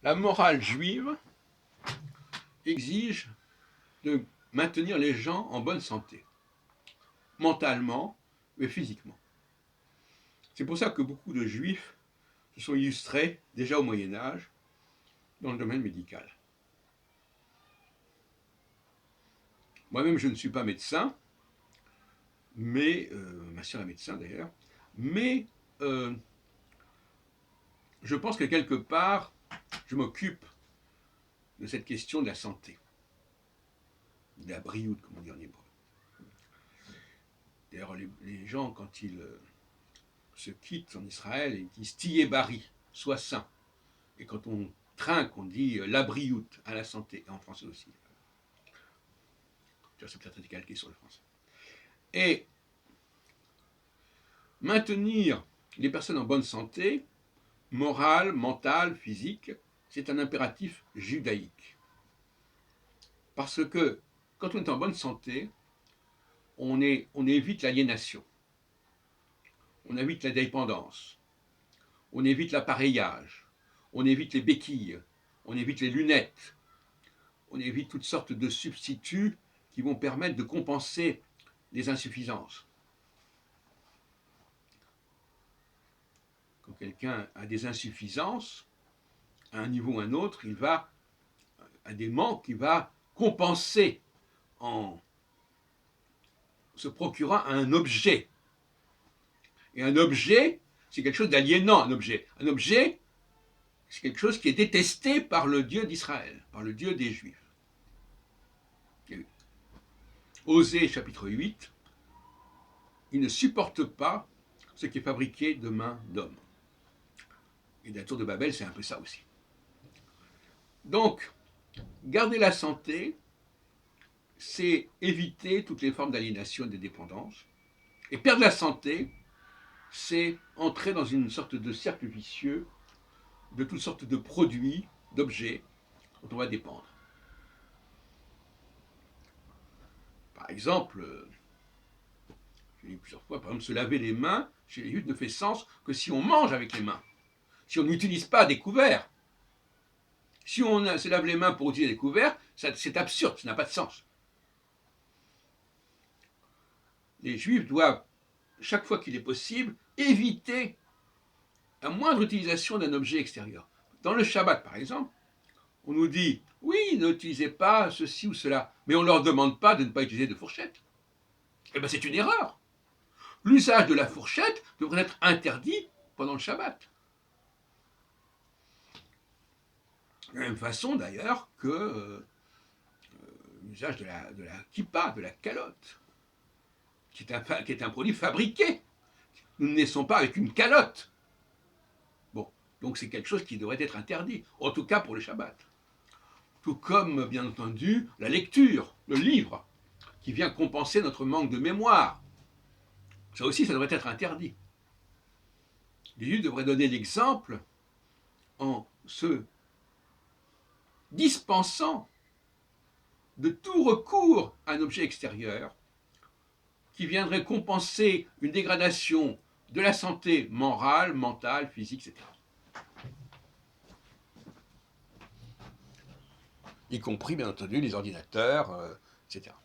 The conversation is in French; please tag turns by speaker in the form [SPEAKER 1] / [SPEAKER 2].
[SPEAKER 1] La morale juive exige de maintenir les gens en bonne santé, mentalement et physiquement. C'est pour ça que beaucoup de juifs se sont illustrés déjà au Moyen Âge dans le domaine médical. Moi-même, je ne suis pas médecin, mais ma sœur est médecin d'ailleurs, mais euh, je pense que quelque part, je m'occupe de cette question de la santé, de la briout, comme on dit en hébreu. D'ailleurs, les gens, quand ils se quittent en Israël, ils disent Tiyé Bari, sois saint. Et quand on trinque, on dit la briout, à la santé, et en français aussi. C'est peut-être calqué sur le français. Et maintenir les personnes en bonne santé, morale, mentale, physique, c'est un impératif judaïque. Parce que quand on est en bonne santé, on évite l'aliénation, on évite la dépendance, on évite l'appareillage, on évite les béquilles, on évite les lunettes, on évite toutes sortes de substituts qui vont permettre de compenser les insuffisances. Quand quelqu'un a des insuffisances, à un niveau ou à un autre, il va, à des manques, il va compenser en se procurant un objet. Et un objet, c'est quelque chose d'aliénant, un objet. Un objet, c'est quelque chose qui est détesté par le Dieu d'Israël, par le Dieu des Juifs. Osée chapitre 8, il ne supporte pas ce qui est fabriqué de main d'homme. Et la tour de Babel, c'est un peu ça aussi. Donc, garder la santé, c'est éviter toutes les formes d'aliénation et de dépendance. Et perdre la santé, c'est entrer dans une sorte de cercle vicieux de toutes sortes de produits, d'objets dont on va dépendre. Par exemple, j'ai dit plusieurs fois, par exemple, se laver les mains chez les Juifs ne fait sens que si on mange avec les mains, si on n'utilise pas des couverts. Si on se lave les mains pour utiliser des couverts, c'est absurde, ça n'a pas de sens. Les Juifs doivent, chaque fois qu'il est possible, éviter la moindre utilisation d'un objet extérieur. Dans le Shabbat, par exemple, on nous dit, oui, n'utilisez pas ceci ou cela, mais on ne leur demande pas de ne pas utiliser de fourchette. Eh bien, c'est une erreur. L'usage de la fourchette devrait être interdit pendant le Shabbat. De la même façon, d'ailleurs, que l'usage de la kippa, de la calotte, qui est un produit fabriqué. Nous ne naissons pas avec une calotte. Bon, donc c'est quelque chose qui devrait être interdit, en tout cas pour le Shabbat. Tout comme, bien entendu, la lecture, le livre, qui vient compenser notre manque de mémoire. Ça aussi, ça devrait être interdit. Les Juifs devraient donner l'exemple en se dispensant de tout recours à un objet extérieur qui viendrait compenser une dégradation de la santé morale, mentale, physique, etc. Y compris, bien entendu, les ordinateurs, etc.